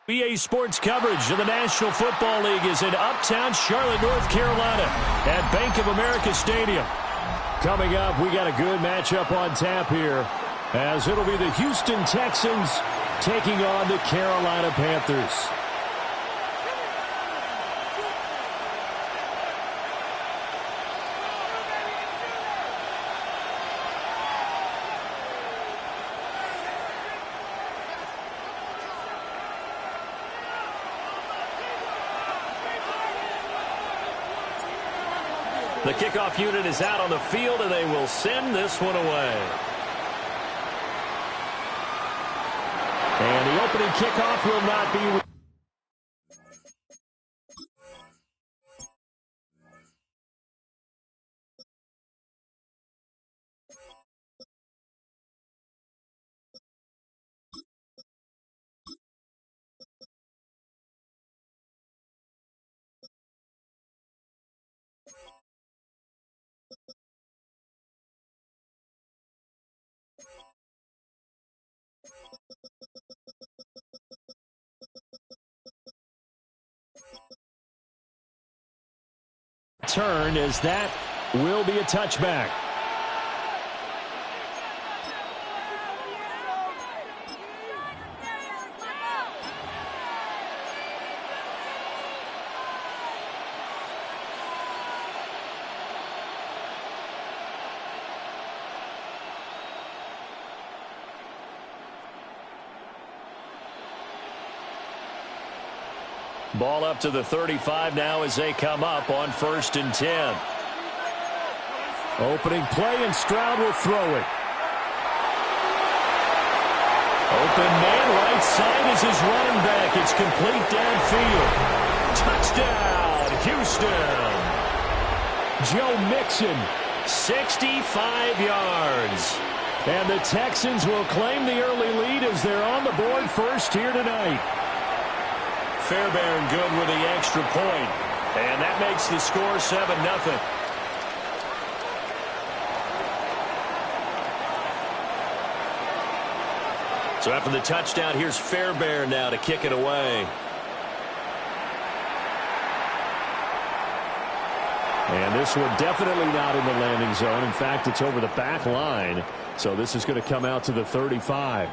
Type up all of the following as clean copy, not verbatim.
EA Sports coverage of the National Football League is in uptown Charlotte, North Carolina at Bank of America Stadium. Coming up, we got a good matchup on tap here, as it'll be the Houston Texans taking on the Carolina Panthers. The kickoff unit is out on the field, and they will send this one away. And the opening kickoff will not be... Turn as that will be a touchback. Ball up to the 35 now as they come up on 1st and 10. Opening play, and Stroud will throw it. Open man, right side is his running back. It's complete downfield. Touchdown, Houston. Joe Mixon, 65 yards. And the Texans will claim the early lead as they're on the board first here tonight. Fairbairn good with the extra point. And that makes the score 7-0. So after the touchdown, here's Fairbairn now to kick it away. And this one definitely not in the landing zone. In fact, it's over the back line. So this is going to come out to the 35.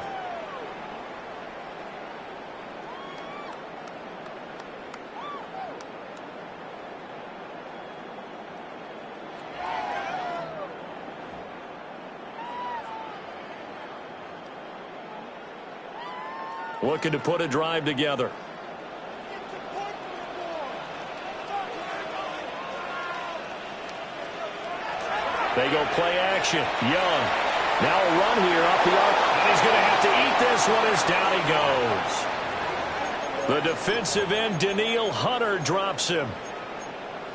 Looking to put a drive together. They go play action. Young. Now a run here off the arc. And he's going to have to eat this one as down he goes. The defensive end, Danielle Hunter, drops him.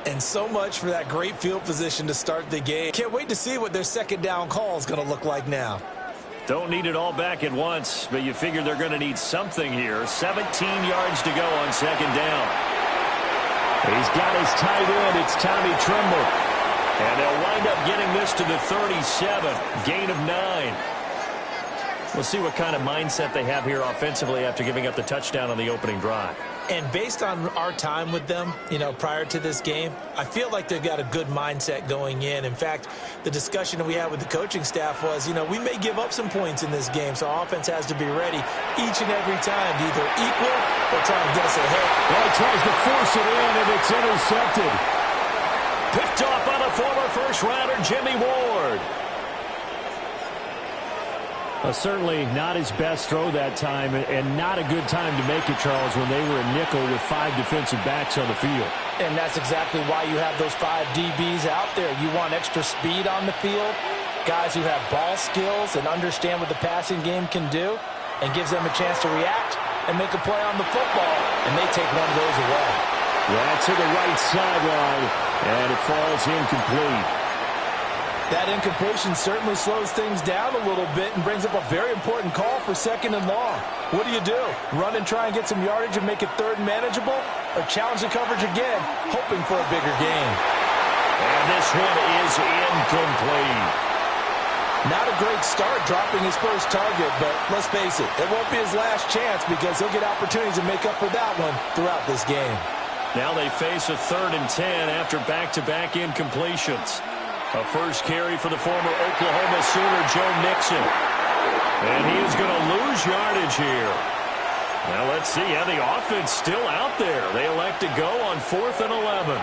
And so much for that great field position to start the game. Can't wait to see what their second down call is going to look like now. Don't need it all back at once, but you figure they're going to need something here. 17 yards to go on second down. He's got his tight end. It's Tommy Tremble. And they'll wind up getting this to the 37. Gain of 9. We'll see what kind of mindset they have here offensively after giving up the touchdown on the opening drive. And based on our time with them, prior to this game, I feel like they've got a good mindset going in. In fact, the discussion that we had with the coaching staff was, we may give up some points in this game, so our offense has to be ready each and every time to either equal or try and get us ahead. Well, he tries to force it in, and it's intercepted. Picked off by the former first-rounder, Jimmy Ward. Certainly not his best throw that time, and not a good time to make it, Charles, when they were a nickel with 5 defensive backs on the field. And that's exactly why you have those 5 DBs out there. You want extra speed on the field, guys who have ball skills and understand what the passing game can do, and gives them a chance to react and make a play on the football, and they take one of those away. Yeah, to the right sideline, and it falls incomplete. That incompletion certainly slows things down a little bit and brings up a very important call for 2nd and long. What do? Run and try and get some yardage and make it 3rd and manageable? Or challenge the coverage again, hoping for a bigger gain? And this one is incomplete. Not a great start dropping his first target, but let's face it, it won't be his last chance because he'll get opportunities to make up for that one throughout this game. Now they face a 3rd and 10 after back-to-back incompletions. A first carry for the former Oklahoma Sooner, Joe Mixon. And he is going to lose yardage here. Now let's see. Yeah, the offense still out there. They elect to go on 4th and 11.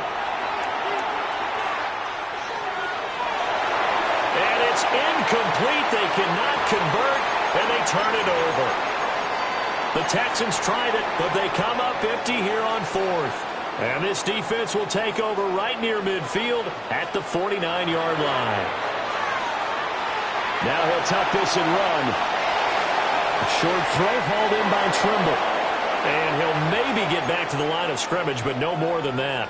And it's incomplete. They cannot convert, and they turn it over. The Texans tried it, but they come up empty here on 4th. And this defense will take over right near midfield at the 49-yard line. Now he'll tuck this and run. A short throw hauled in by Trimble. And he'll maybe get back to the line of scrimmage, but no more than that.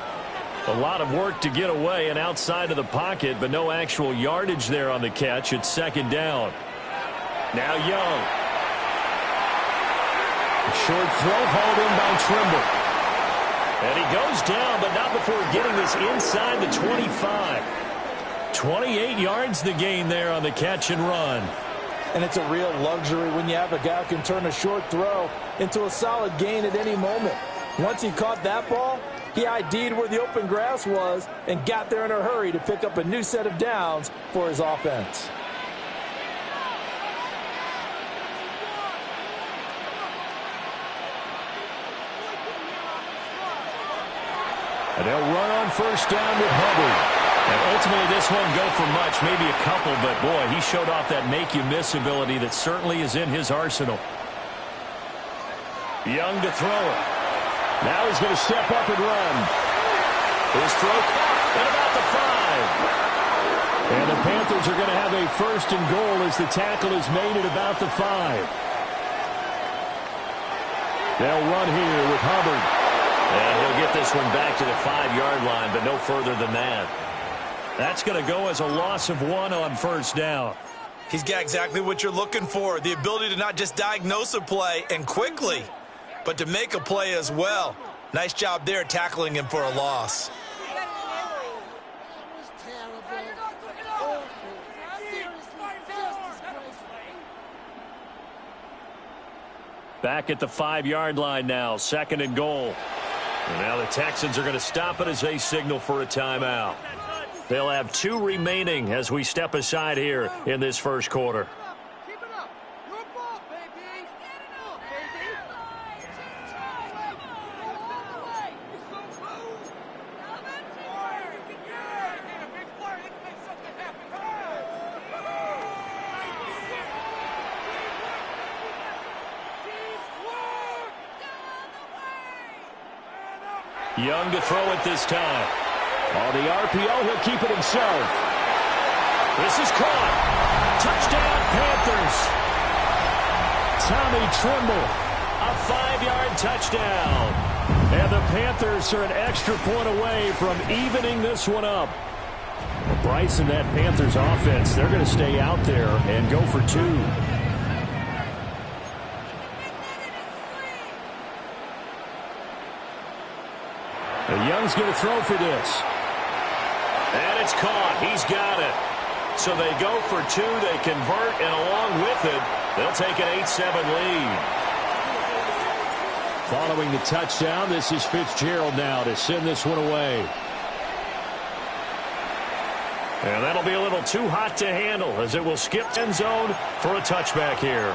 A lot of work to get away and outside of the pocket, but no actual yardage there on the catch. It's 2nd down. Now Young. A short throw hauled in by Trimble. And he goes down, but not before getting this inside the 25. 28 yards the gain there on the catch and run. And it's a real luxury when you have a guy who can turn a short throw into a solid gain at any moment. Once he caught that ball, he ID'd where the open grass was and got there in a hurry to pick up a new set of downs for his offense. And they'll run on 1st down with Hubbard. And ultimately, this won't go for much, maybe a couple, but boy, he showed off that make-you-miss ability that certainly is in his arsenal. Young to throw it. Now he's going to step up and run. His throw at about the 5. And the Panthers are going to have a 1st and goal as the tackle is made at about the 5. They'll run here with Hubbard. And he'll get this one back to the 5-yard line, but no further than that. That's going to go as a loss of 1 on 1st down. He's got exactly what you're looking for, the ability to not just diagnose a play and quickly, but to make a play as well. Nice job there tackling him for a loss. Back at the 5-yard line now, 2nd and goal. And now the Texans are going to stop it as they signal for a timeout. They'll have 2 remaining as we step aside here in this 1st quarter. Young to throw it this time. On the RPO, he'll keep it himself. This is caught. Touchdown, Panthers. Tommy Trimble, a 5-yard touchdown. And the Panthers are an extra point away from evening this one up. Bryce and that Panthers offense, they're going to stay out there and go for 2. Young's going to throw for this. And it's caught. He's got it. So they go for 2. They convert, and along with it, they'll take an 8-7 lead. Following the touchdown, this is Fitzgerald now to send this one away. And that'll be a little too hot to handle as it will skip end zone for a touchback here.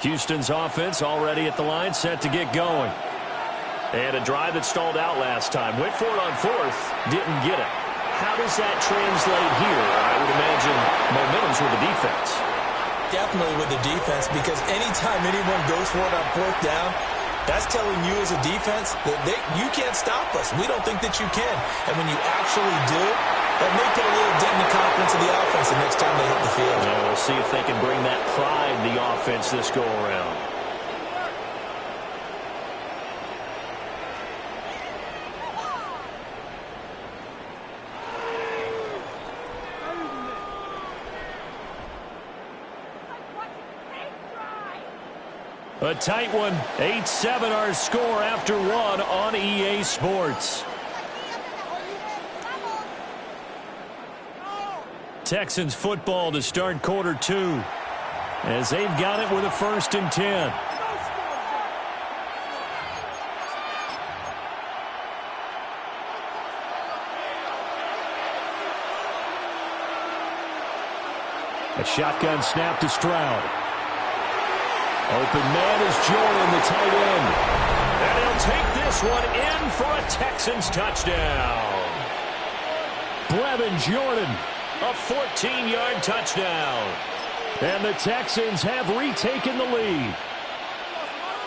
Houston's offense already at the line, set to get going. And a drive that stalled out last time. Went for it on 4th, didn't get it. How does that translate here? I would imagine momentum's with the defense. Definitely with the defense, because anytime anyone goes for it on 4th down, that's telling you as a defense that you can't stop us. We don't think that you can. And when you actually do, that may put a little dent in the confidence of the offense the next time they hit the field. Yeah, we'll see if they can bring that pride in the offense this go-around. A tight one, 8-7 our score after 1 on EA Sports. Texans football to start quarter 2, as they've got it with a 1st and 10. A shotgun snap to Stroud. Open man is Jordan, the tight end. And he'll take this one in for a Texans touchdown. Brevin Jordan, a 14-yard touchdown. And the Texans have retaken the lead.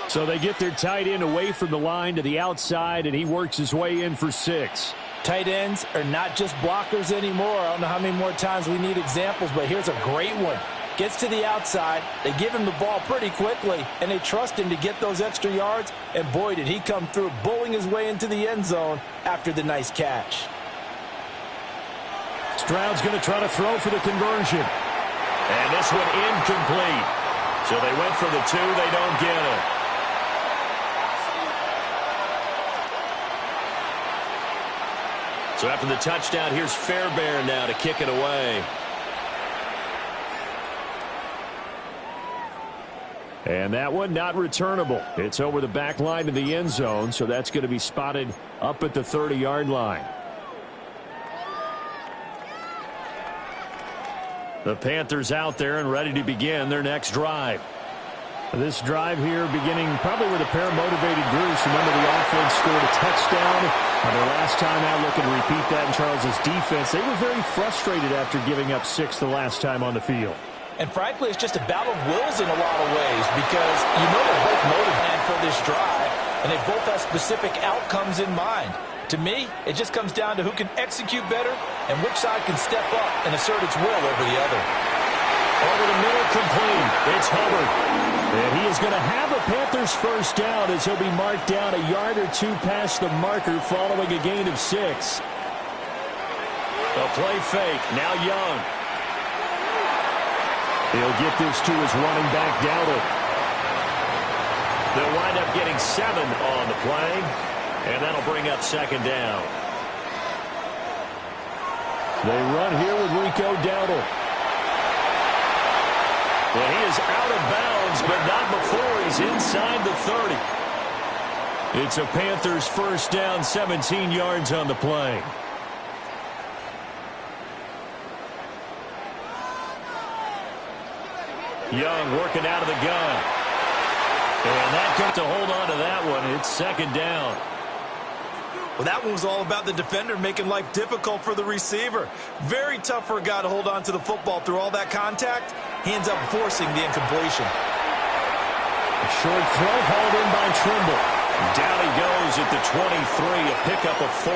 So they get their tight end away from the line to the outside, and he works his way in for 6. Tight ends are not just blockers anymore. I don't know how many more times we need examples, but here's a great one. Gets to the outside, they give him the ball pretty quickly, and they trust him to get those extra yards, and boy, did he come through, bowling his way into the end zone after the nice catch. Stroud's going to try to throw for the conversion. And this one incomplete. So they went for the 2, they don't get it. So after the touchdown, here's Fairbairn now to kick it away. And that one not returnable. It's over the back line of the end zone, so that's going to be spotted up at the 30-yard line. The Panthers out there and ready to begin their next drive. This drive here beginning probably with a pair of motivated groups. Remember, the offense scored a touchdown on their last time out. Looking to repeat that in Charles's defense. They were very frustrated after giving up 6 the last time on the field. And frankly, it's just a battle of wills in a lot of ways, because you know they're both motivated for this drive, and they both have specific outcomes in mind. To me, it just comes down to who can execute better and which side can step up and assert its will over the other. Over the middle, complete. It's Hubbard. And he is going to have a Panthers first down as he'll be marked down a yard or 2 past the marker following a gain of 6. A play fake. Now Young. He'll get this to his running back, Dowdle. They'll wind up getting 7 on the play, and that'll bring up 2nd down. They run here with Rico Dowdle. Well, he is out of bounds, but not before he's inside the 30. It's a Panthers first down, 17 yards on the play. Young working out of the gun. And that got to hold on to that one. It's 2nd down. Well, that one was all about the defender making life difficult for the receiver. Very tough for a guy to hold on to the football through all that contact. He ends up forcing the incompletion. A short throw hauled in by Trimble. Down he goes at the 23, a pickup of 4.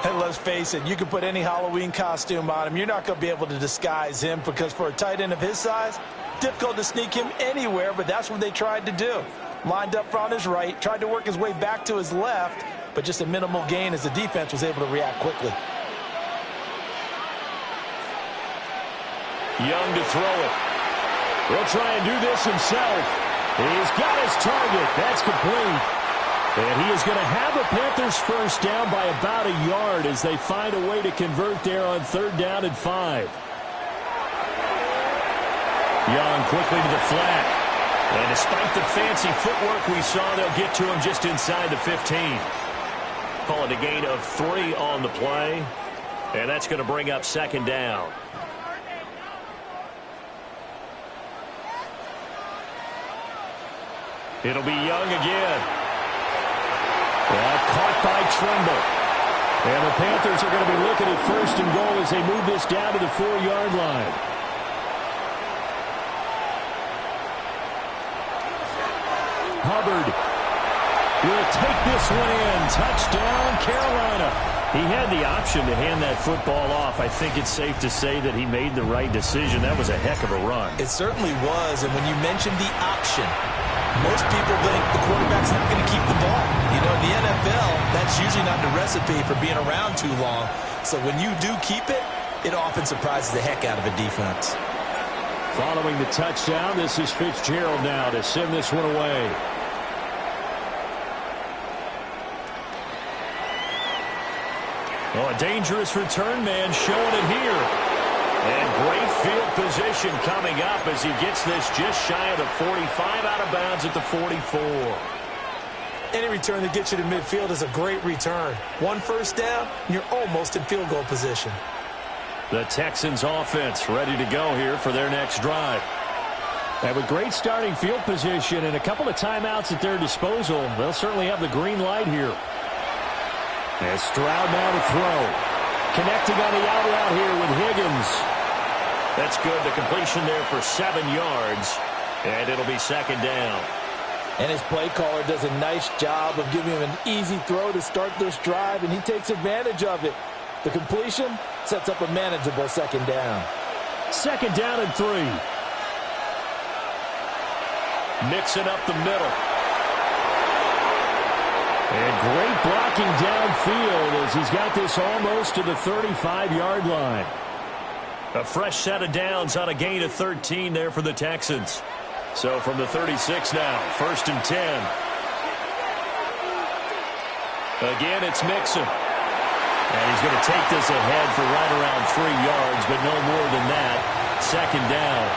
And let's face it, you can put any Halloween costume on him. You're not going to be able to disguise him, because for a tight end of his size, difficult to sneak him anywhere, but that's what they tried to do. Lined up on his right, tried to work his way back to his left, but just a minimal gain as the defense was able to react quickly. Young to throw it. He'll try and do this himself. He's got his target. That's complete. And he is going to have a Panthers first down by about a yard as they find a way to convert there on 3rd down and 5. Young quickly to the flat. And despite the fancy footwork we saw, they'll get to him just inside the 15. Call it a gain of 3 on the play. And that's going to bring up 2nd down. It'll be Young again. Caught by Trimble. And the Panthers are going to be looking at 1st and goal as they move this down to the 4-yard line. Hubbard will take this one in. Touchdown, Carolina. He had the option to hand that football off. I think it's safe to say that he made the right decision. That was a heck of a run. It certainly was, and when you mentioned the option, most people think the quarterback's not going to keep the ball. You know, in the NFL, that's usually not the recipe for being around too long. So when you do keep it, it often surprises the heck out of a defense. Following the touchdown, this is Fitzgerald now to send this one away. Oh, a dangerous return man showing it here. And great field position coming up as he gets this just shy of the 45, out of bounds at the 44. Any return that gets you to midfield is a great return. One first down, and you're almost in field goal position. The Texans offense ready to go here for their next drive. They have a great starting field position and a couple of timeouts at their disposal. They'll certainly have the green light here. As Stroud now to throw. Connecting on the out route here with Higgins. That's good. The completion there for 7 yards. And it'll be second down. And his play caller does a nice job of giving him an easy throw to start this drive, and he takes advantage of it. The completion sets up a manageable second down. Second down and 3. Mixing up the middle. And great blocking downfield as he's got this almost to the 35-yard line. A fresh set of downs on a gain of 13 there for the Texans. So from the 36 now, 1st and 10. Again, it's Mixon. And he's going to take this ahead for right around 3 yards, but no more than that. Second down.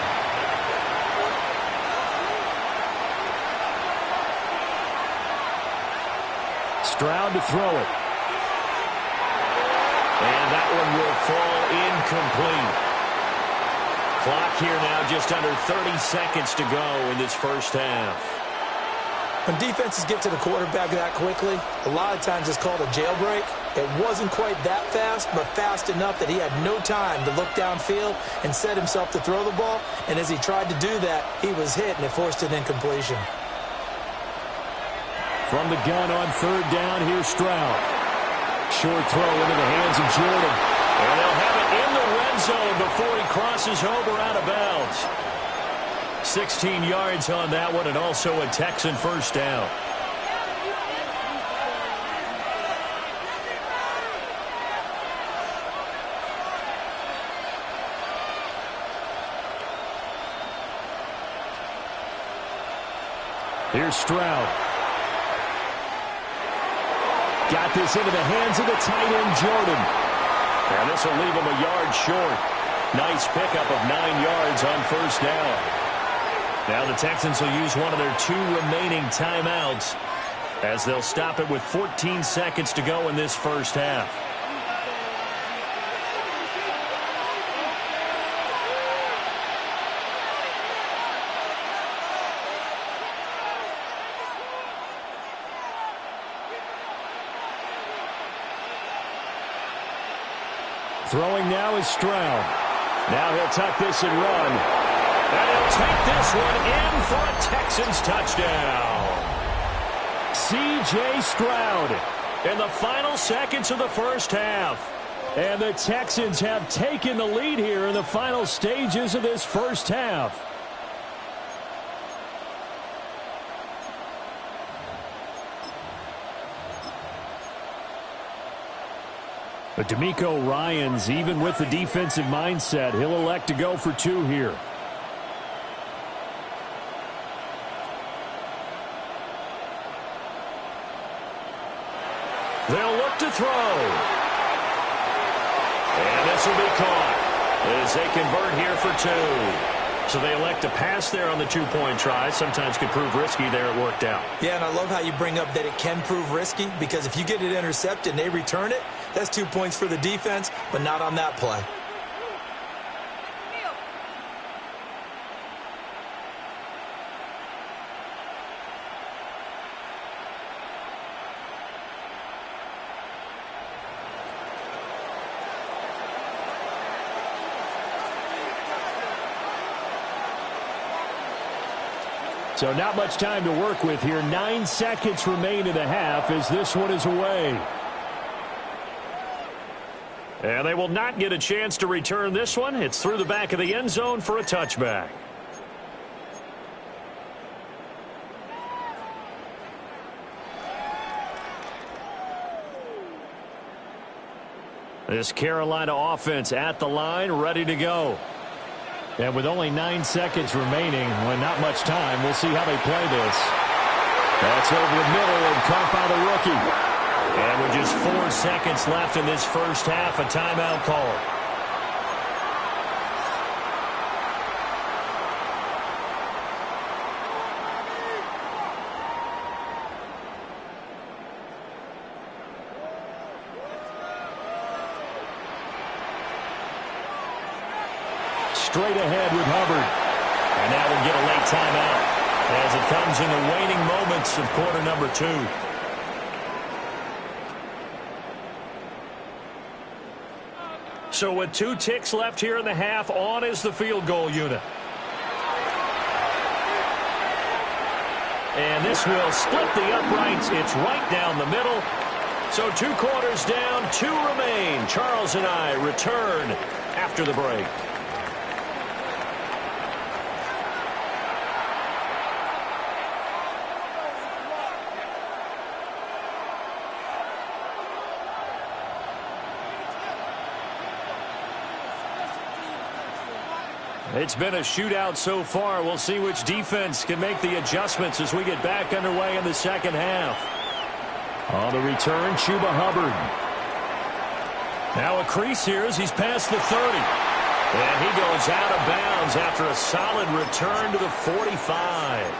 Stroud to throw it. And that one will fall incomplete. Clock here now just under 30 seconds to go in this first half. When defenses get to the quarterback that quickly, a lot of times it's called a jailbreak. It wasn't quite that fast, but fast enough that he had no time to look downfield and set himself to throw the ball. And as he tried to do that, he was hit, and it forced an incompletion. From the gun on 3rd down, here's Stroud. Short throw into the hands of Jordan. And they'll have it in the red zone before he crosses over out of bounds. 16 yards on that one, and also a Texan first down. Here's Stroud. Got this into the hands of the tight end, Jordan. And this will leave him a yard short. Nice pickup of 9 yards on first down. Now the Texans will use one of their 2 remaining timeouts as they'll stop it with 14 seconds to go in this first half. Throwing now is Stroud. Now he'll tuck this and run. And he'll take this one in for a Texans touchdown. C.J. Stroud In the final seconds of the first half. And the Texans have taken the lead here in the final stages of this first half. But D'Amico Ryans, even with the defensive mindset, he'll elect to go for 2 here. They'll look to throw. And this will be caught as they convert here for 2. So they elect to pass there on the 2-point try. Sometimes could prove risky there. It worked out. Yeah, and I love how you bring up that it can prove risky, because if you get it intercepted and they return it, that's 2 points for the defense, but not on that play. So not much time to work with here. 9 seconds remain in the half as this one is away. And they will not get a chance to return this one. It's through the back of the end zone for a touchback. This Carolina offense at the line, ready to go. And with only 9 seconds remaining, well, not much time, we'll see how they play this. That's over the middle and caught by the rookie. And with just 4 seconds left in this first half, a timeout call. straight ahead with Hubbard. And now we'll get a late timeout as it comes in the waning moments of quarter number 2. So with 2 ticks left here in the half, on is the field goal unit. And this will split the uprights. It's right down the middle. So 2 quarters down, 2 remain. Charles and I return after the break. It's been a shootout so far. We'll see which defense can make the adjustments as we get back underway in the second half. On the return, Chuba Hubbard. Now a crease here as he's past the 30. And he goes out of bounds after a solid return to the 45.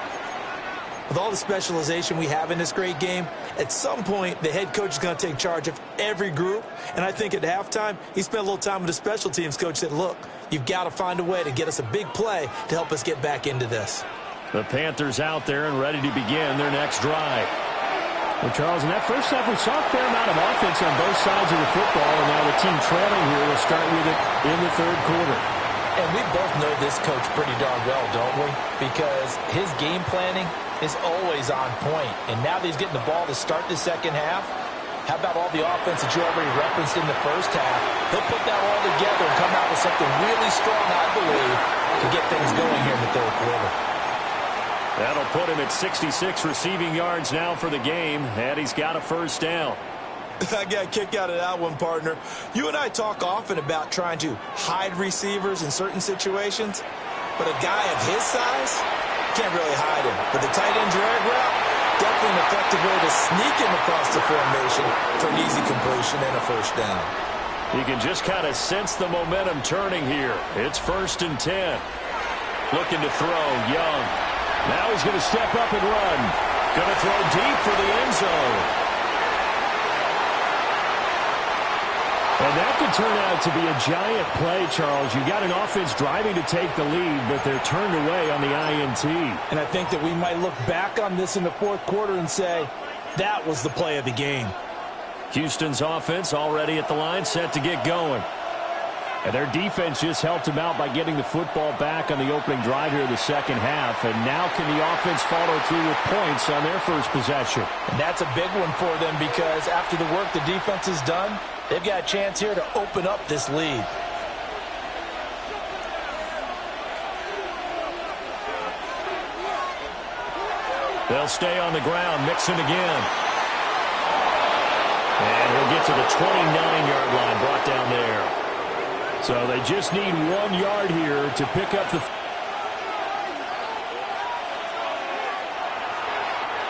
With all the specialization we have in this great game, at some point the head coach is going to take charge of every group. And I think at halftime, he spent a little time with the special teams coach, said, look, you've got to find a way to get us a big play to help us get back into this. The Panthers out there and ready to begin their next drive. Well, Charles, in that first half, we saw a fair amount of offense on both sides of the football, and now the team trailing here will start with it in the third quarter. And we both know this coach pretty darn well, don't we? Because his game planning is always on point. And now that he's getting the ball to start the second half, how about all the offense that you already referenced in the first half? He'll put that all together and come out with something really strong, I believe, to get things going here in the third quarter. That'll put him at 66 receiving yards now for the game, and he's got a first down. I got a kick out of that one, partner. You and I talk often about trying to hide receivers in certain situations, but a guy of his size can't really hide him. But the tight end drag route, definitely an effective way to sneak him across the formation for an easy completion and a first down. You can just kind of sense the momentum turning here. It's 1st and 10. Looking to throw, Young. Now he's going to step up and run. Going to throw deep for the end zone. And that could turn out to be a giant play, Charles. You got an offense driving to take the lead, but they're turned away on the INT. And I think that we might look back on this in the fourth quarter and say, that was the play of the game. Houston's offense already at the line, set to get going. And their defense just helped them out by getting the football back on the opening drive here in the second half. And now can the offense follow through with points on their first possession? And that's a big one for them because after the work the defense has done, they've got a chance here to open up this lead. They'll stay on the ground, mixing again. And he'll get to the 29-yard line, brought down there. So they just need 1 yard here to pick up the...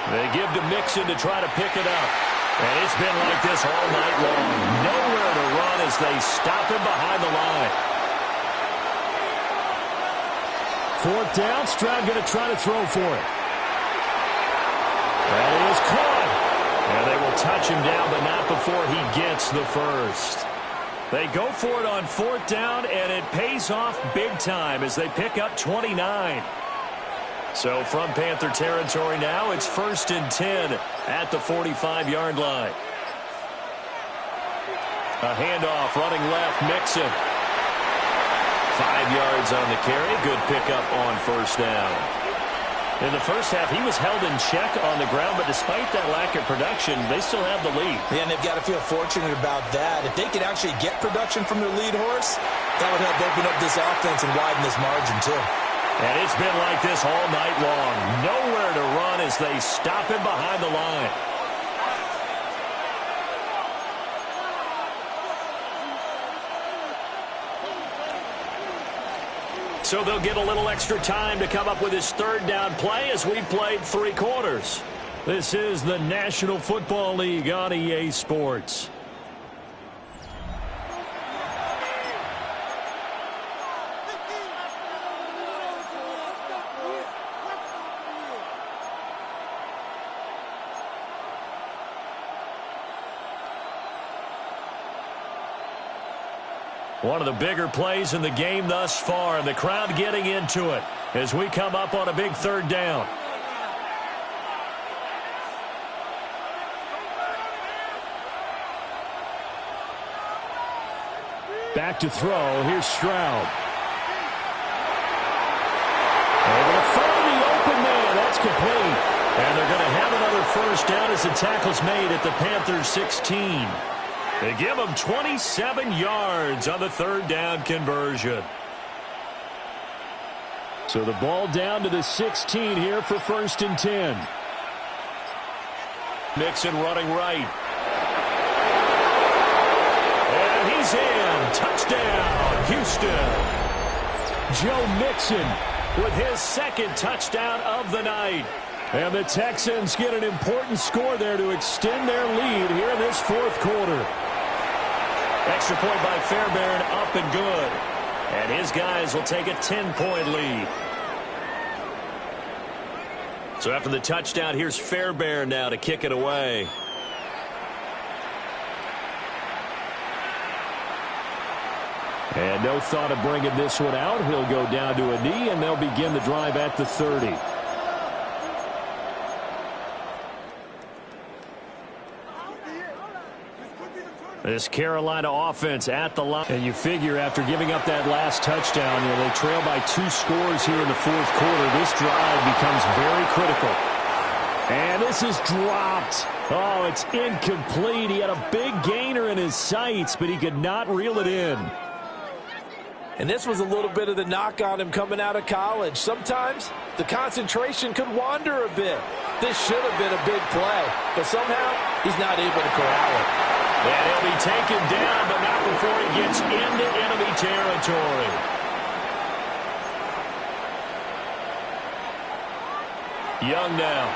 They give to Mixon to try to pick it up. And it's been like this all night long. Nowhere to run as they stop him behind the line. 4th down, Stroud going to try to throw for it. That is caught. And they will touch him down, but not before he gets the first. They go for it on 4th down, and it pays off big time as they pick up 29. So from Panther territory now, it's 1st and 10 at the 45-yard line. A handoff running left, Mixon. 5 yards on the carry. Good pickup on 1st down. In the first half, he was held in check on the ground, but despite that lack of production, they still have the lead. Yeah, and they've got to feel fortunate about that. If they could actually get production from their lead horse, that would help open up this offense and widen this margin, too. And it's been like this all night long. Nowhere to run as they stop him behind the line. So they'll get a little extra time to come up with his 3rd down play as we've played 3 quarters. This is the National Football League on EA Sports. One of the bigger plays in the game thus far, and the crowd getting into it as we come up on a big third down. Back to throw. Here's Stroud. Able to find the open man. That's complete. And they're going to have another first down as the tackle's made at the Panthers' 16. They give them 27 yards on the third down conversion. So the ball down to the 16 here for 1st and 10. Mixon running right. And he's in. Touchdown, Houston. Joe Mixon with his second touchdown of the night. And the Texans get an important score there to extend their lead here in this fourth quarter. Extra point by Fairbairn, up and good. And his guys will take a 10-point lead. So after the touchdown, here's Fairbairn now to kick it away. And no thought of bringing this one out. He'll go down to a knee, and they'll begin the drive at the 30. This Carolina offense at the line. And you figure after giving up that last touchdown, they trail by 2 scores here in the fourth quarter. This drive becomes very critical. And this is dropped. Oh, it's incomplete. He had a big gainer in his sights, but he could not reel it in. And this was a little bit of the knock on him coming out of college. Sometimes the concentration could wander a bit. This should have been a big play, but somehow he's not able to corral it. And he'll be taken down, but not before he gets into enemy territory. Young now.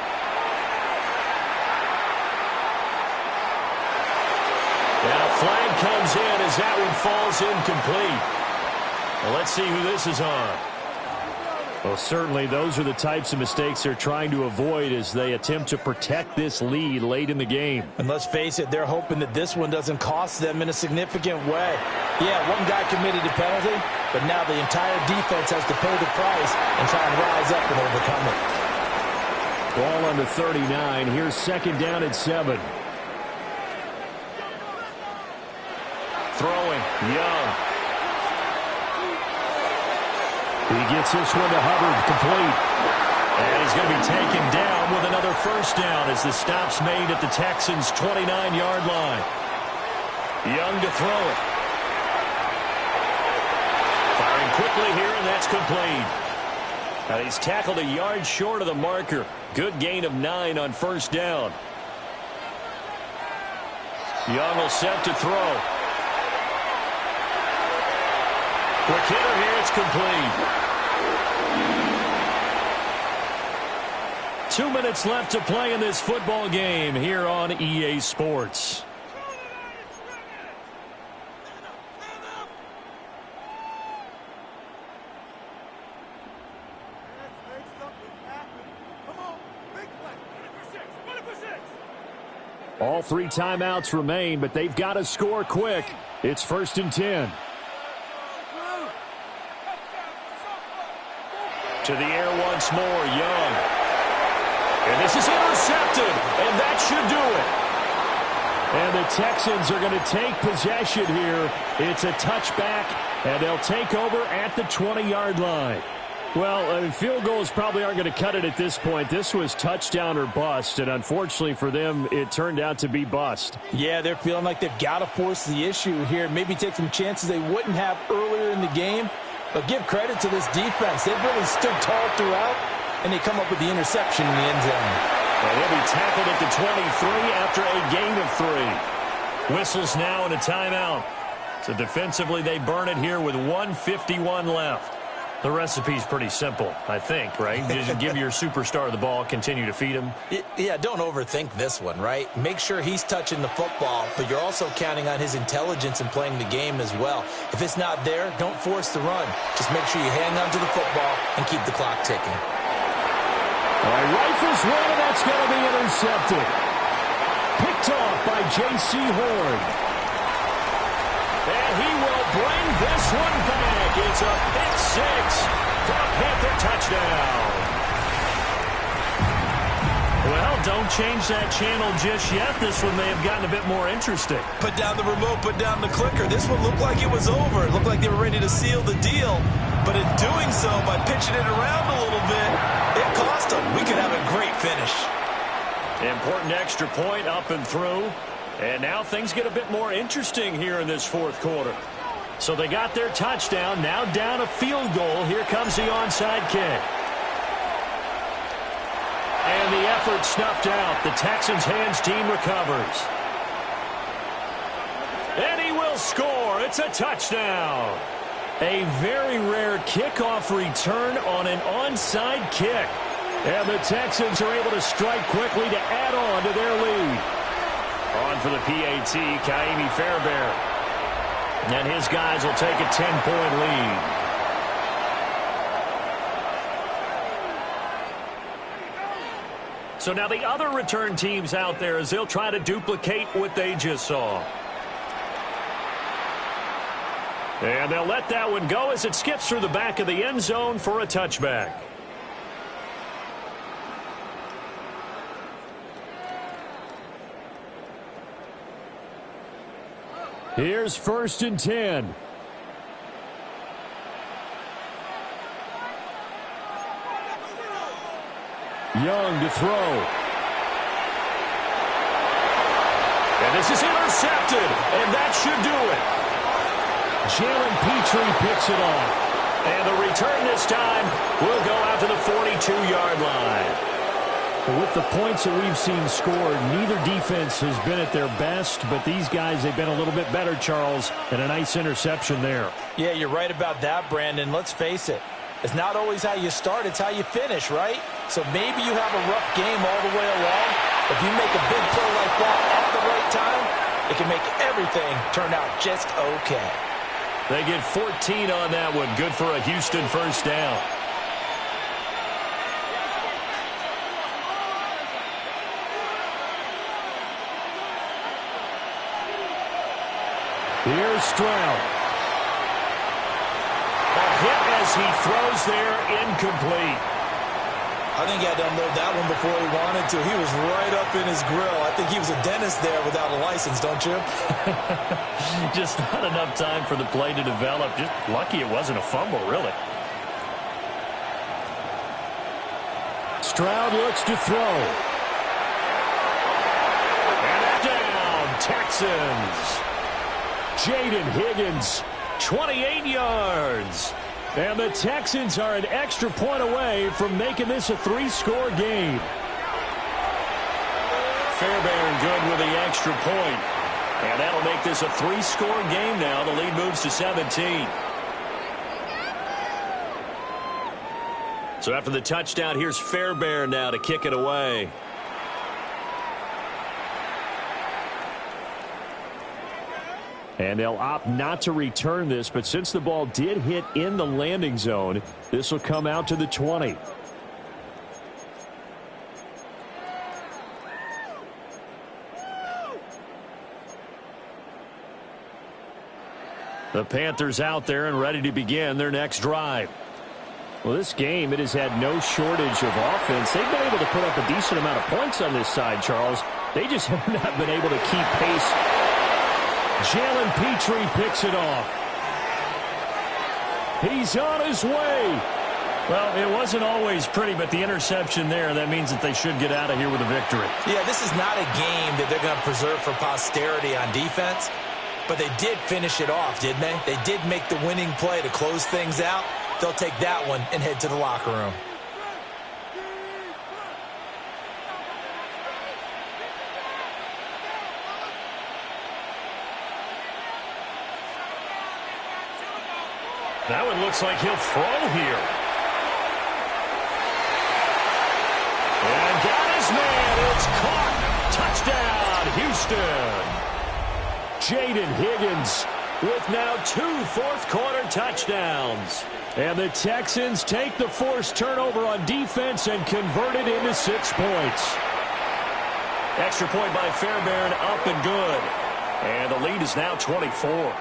And a flag comes in as that one falls incomplete. Well, let's see who this is on. Well, certainly those are the types of mistakes they're trying to avoid as they attempt to protect this lead late in the game. And let's face it, they're hoping that this one doesn't cost them in a significant way. Yeah, one guy committed a penalty, but now the entire defense has to pay the price and try and rise up and overcome it. Ball on the 39. Here's 2nd down and 7. Throwing, Young. He gets this one to Hubbard, complete. And he's going to be taken down with another first down as the stop's made at the Texans' 29-yard line. Young to throw it. Firing quickly here, and that's complete. Now he's tackled a yard short of the marker. Good gain of 9 on first down. Young will set to throw. Quick hitter here, it's complete. 2 minutes left to play in this football game here on EA Sports. All 3 timeouts remain, but they've got to score quick. It's 1st and 10. To the air once more, Young. And this is intercepted, and that should do it. And the Texans are going to take possession here. It's a touchback, and they'll take over at the 20-yard line. Well, field goals probably aren't going to cut it at this point. This was touchdown or bust, and unfortunately for them, it turned out to be bust. Yeah, they're feeling like they've got to force the issue here, maybe take some chances they wouldn't have earlier in the game. But give credit to this defense. They've really stood tall throughout, and they come up with the interception in the end zone. And he'll be tackled at the 23 after a gain of 3. Whistles now and a timeout. So defensively, they burn it here with 1:51 left. The recipe's pretty simple, I think, right? Just give your superstar the ball, continue to feed him. Yeah, don't overthink this one, right? Make sure he's touching the football, but you're also counting on his intelligence in playing the game as well. If it's not there, don't force the run. Just make sure you hang on to the football and keep the clock ticking. All right, rifles one, and that's going to be intercepted. Picked off by J.C. Horn. And he will bring this one back. It's a pick six for a Panther touchdown. Well, don't change that channel just yet. This one may have gotten a bit more interesting. Put down the remote, put down the clicker. This one looked like it was over. It looked like they were ready to seal the deal. But in doing so, by pitching it around a little bit, it cost them. We could have a great finish. Important extra point up and through. And now things get a bit more interesting here in this fourth quarter. So they got their touchdown. Now down a field goal. Here comes the onside kick. And the effort snuffed out. The Texans' hands team recovers. And he will score. It's a touchdown. A very rare kickoff return on an onside kick. And the Texans are able to strike quickly to add on to their lead. On for the PAT, Kaimi Fairbairn. And his guys will take a 10-point lead. So now the other return teams out there as they'll try to duplicate what they just saw. And they'll let that one go as it skips through the back of the end zone for a touchback. Here's 1st and 10. Young to throw. And this is intercepted, and that should do it. Jalen Petrie picks it off. And the return this time will go out to the 42-yard line. With the points that we've seen scored, neither defense has been at their best, but these guys, they've been a little bit better, Charles, and a nice interception there. Yeah, you're right about that, Brandon. Let's face it. It's not always how you start, it's how you finish, right? So maybe you have a rough game all the way along. If you make a big play like that at the right time, it can make everything turn out just okay. They get 14 on that one. Good for a Houston first down. Here's Stroud. A hit as he throws there, incomplete. I think he had to unload that one before he wanted to. He was right up in his grill. I think he was a dentist there without a license, don't you? Just not enough time for the play to develop. Just lucky it wasn't a fumble, really. Stroud looks to throw. And down, Texans. Jaden Higgins, 28 yards. And the Texans are an extra point away from making this a 3-score game. Fairbairn good with the extra point. And that'll make this a 3-score game now. The lead moves to 17. So after the touchdown, here's Fairbairn now to kick it away. And they'll opt not to return this, but since the ball did hit in the landing zone, this will come out to the 20. The Panthers out there and ready to begin their next drive. Well, this game, it has had no shortage of offense. They've been able to put up a decent amount of points on this side, Charles. They just have not been able to keep pace. Jalen Petrie picks it off. He's on his way. Well, it wasn't always pretty, but the interception there, that means that they should get out of here with a victory. Yeah, this is not a game that they're going to preserve for posterity on defense, but they did finish it off, didn't they? They did make the winning play to close things out. They'll take that one and head to the locker room. That one looks like he'll throw here. And got his man. It's caught. Touchdown, Houston. Jaden Higgins with now 2 fourth-quarter touchdowns. And the Texans take the forced turnover on defense and convert it into 6 points. Extra point by Fairbairn, up and good. And the lead is now 24.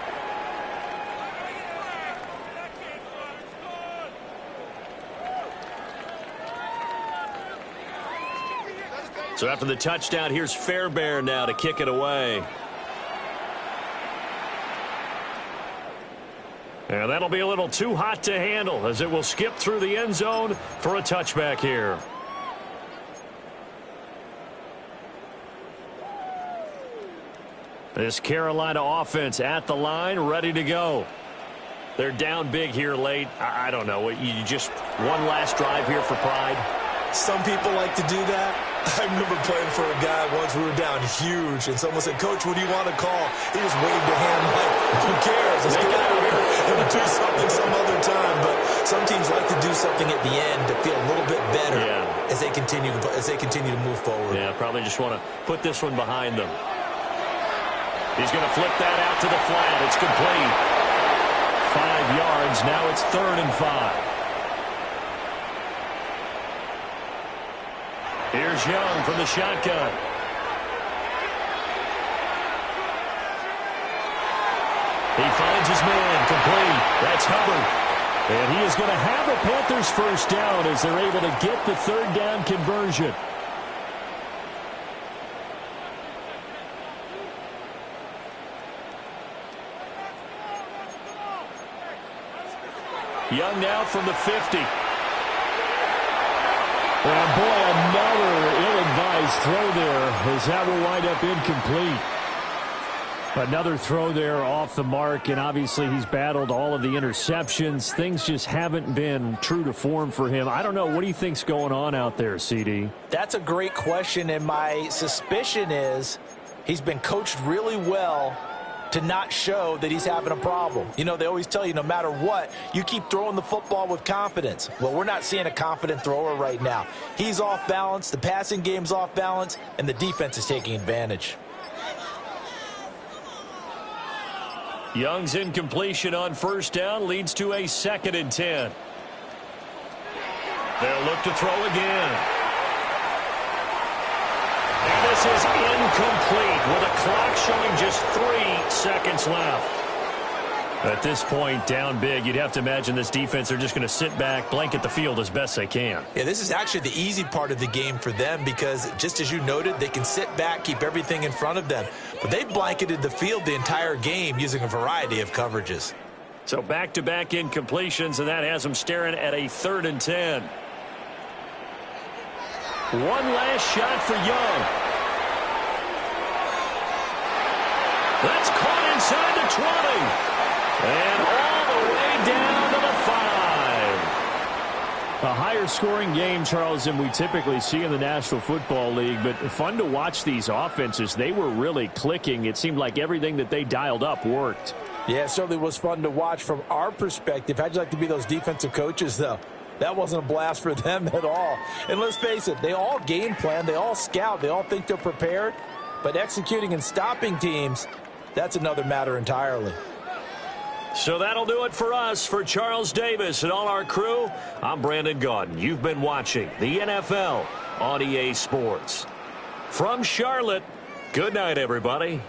So after the touchdown, here's Fairbairn now to kick it away. And that'll be a little too hot to handle as it will skip through the end zone for a touchback here. This Carolina offense at the line, ready to go. They're down big here late. I don't know. You just one last drive here for pride. Some people like to do that. I remember playing for a guy once. We were down huge, and someone said, "Coach, what do you want to call?" He just waved a hand like, "Who cares? Let's get out of here and do something some other time." But some teams like to do something at the end to feel a little bit better as they continue to move forward. Yeah, probably just want to put this one behind them. He's going to flip that out to the flat. It's complete. 5 yards. Now it's 3rd and 5. Here's Young from the shotgun. He finds his man, complete. That's Hubbard. And he is going to have a Panthers first down as they're able to get the 3rd down conversion. Young now from the 50. And boy, another ill-advised throw there as that will wind up incomplete. Another throw there off the mark, and obviously he's battled all of the interceptions. Things just haven't been true to form for him. I don't know. What do you think's going on out there, CD? That's a great question, and my suspicion is he's been coached really well to not show that he's having a problem. You know, they always tell you no matter what, you keep throwing the football with confidence. Well, we're not seeing a confident thrower right now. He's off balance, the passing game's off balance, and the defense is taking advantage. Young's incompletion on first down leads to a 2nd and 10. They'll look to throw again. And this is incomplete with a clock showing just 3 seconds left. At this point, down big, you'd have to imagine this defense are just going to sit back, blanket the field as best they can. Yeah, this is actually the easy part of the game for them because, just as you noted, they can sit back, keep everything in front of them. But they blanketed the field the entire game using a variety of coverages. So back-to-back incompletions, and that has them staring at a 3rd and 10. One last shot for Young. That's caught inside the 20. And all the way down to the 5. A higher scoring game, Charles, than we typically see in the National Football League, but fun to watch these offenses. They were really clicking. It seemed like everything that they dialed up worked. Yeah, it certainly was fun to watch from our perspective. How'd you like to be those defensive coaches, though? That wasn't a blast for them at all. And let's face it, they all game plan, they all scout, they all think they're prepared. But executing and stopping teams, that's another matter entirely. So that'll do it for us. For Charles Davis and all our crew, I'm Brandon Gaudin. You've been watching the NFL on EA Sports. From Charlotte, good night, everybody.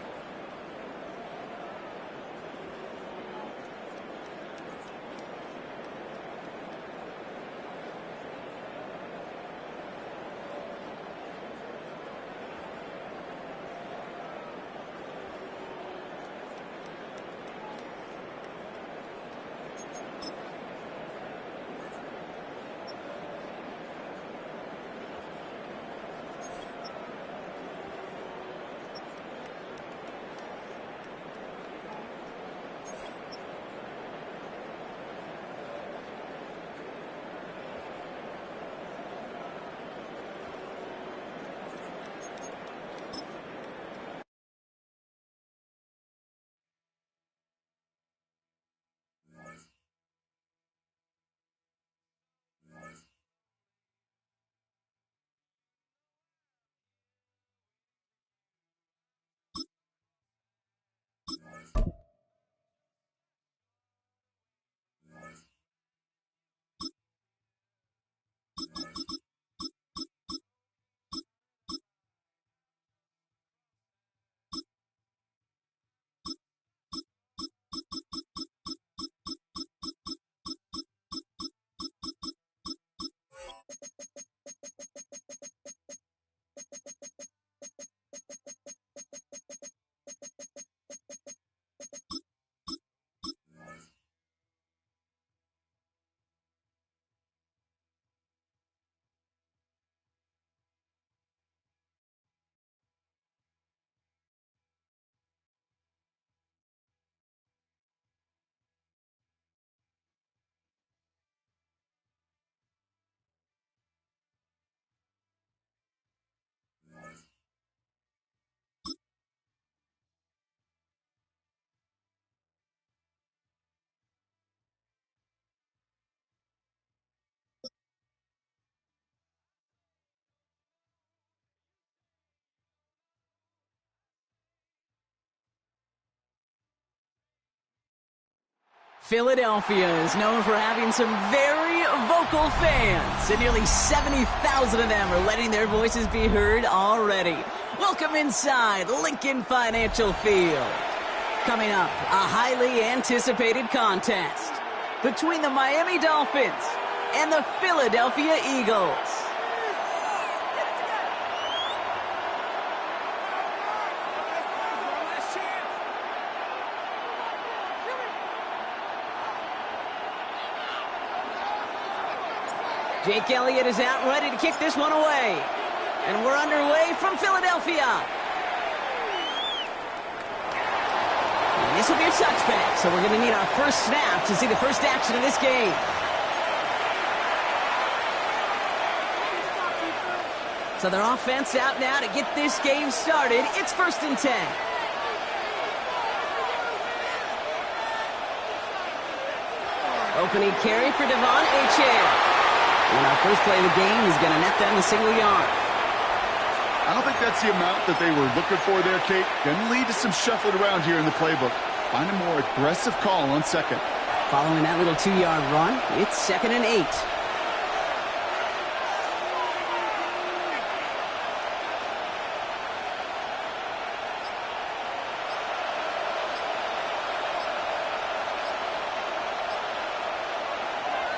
Philadelphia is known for having some very vocal fans, and nearly 70,000 of them are letting their voices be heard already. Welcome inside Lincoln Financial Field. Coming up, a highly anticipated contest between the Miami Dolphins and the Philadelphia Eagles. Jake Elliott is out ready to kick this one away. And we're underway from Philadelphia. And this will be a touchback, so we're going to need our first snap to see the first action of this game. So their offense out now to get this game started. It's 1st and 10. Opening carry for Devon Achane. And our first play of the game is going to net them a single yard. I don't think that's the amount that they were looking for there, Kate. Going to lead to some shuffling around here in the playbook. Find a more aggressive call on second. Following that little 2-yard run, it's 2nd and 8.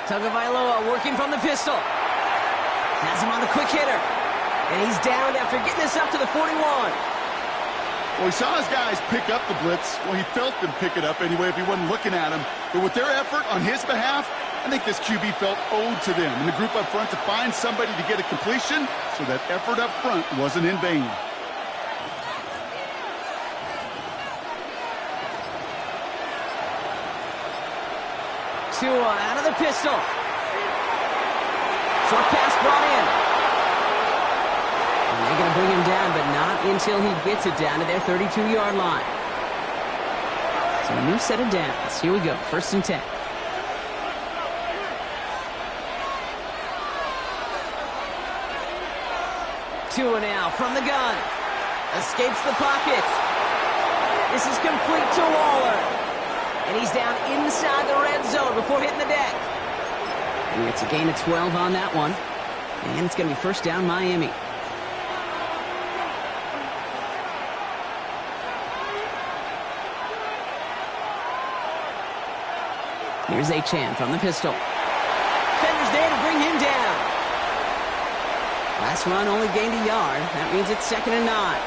Tagovailoa working from the pistol. Has him on the quick hitter. And he's down after getting this up to the 41. Well, he saw his guys pick up the blitz. Well, he felt them pick it up anyway if he wasn't looking at him. But with their effort on his behalf, I think this QB felt owed to them and the group up front to find somebody to get a completion, so that effort up front wasn't in vain. Tua out of the pistol. Short pass brought in. And they're going to bring him down, but not until he gets it down to their 32-yard line. So a new set of downs. Here we go. 1st and 10. Tua now from the gun. Escapes the pocket. This is complete to Waller. And he's down inside the red zone before hitting the deck. And it's a gain of 12 on that one. And it's going to be 1st down Miami. Here's Achane from the pistol. Defenders there to bring him down. Last run only gained a yard. That means it's 2nd and 9.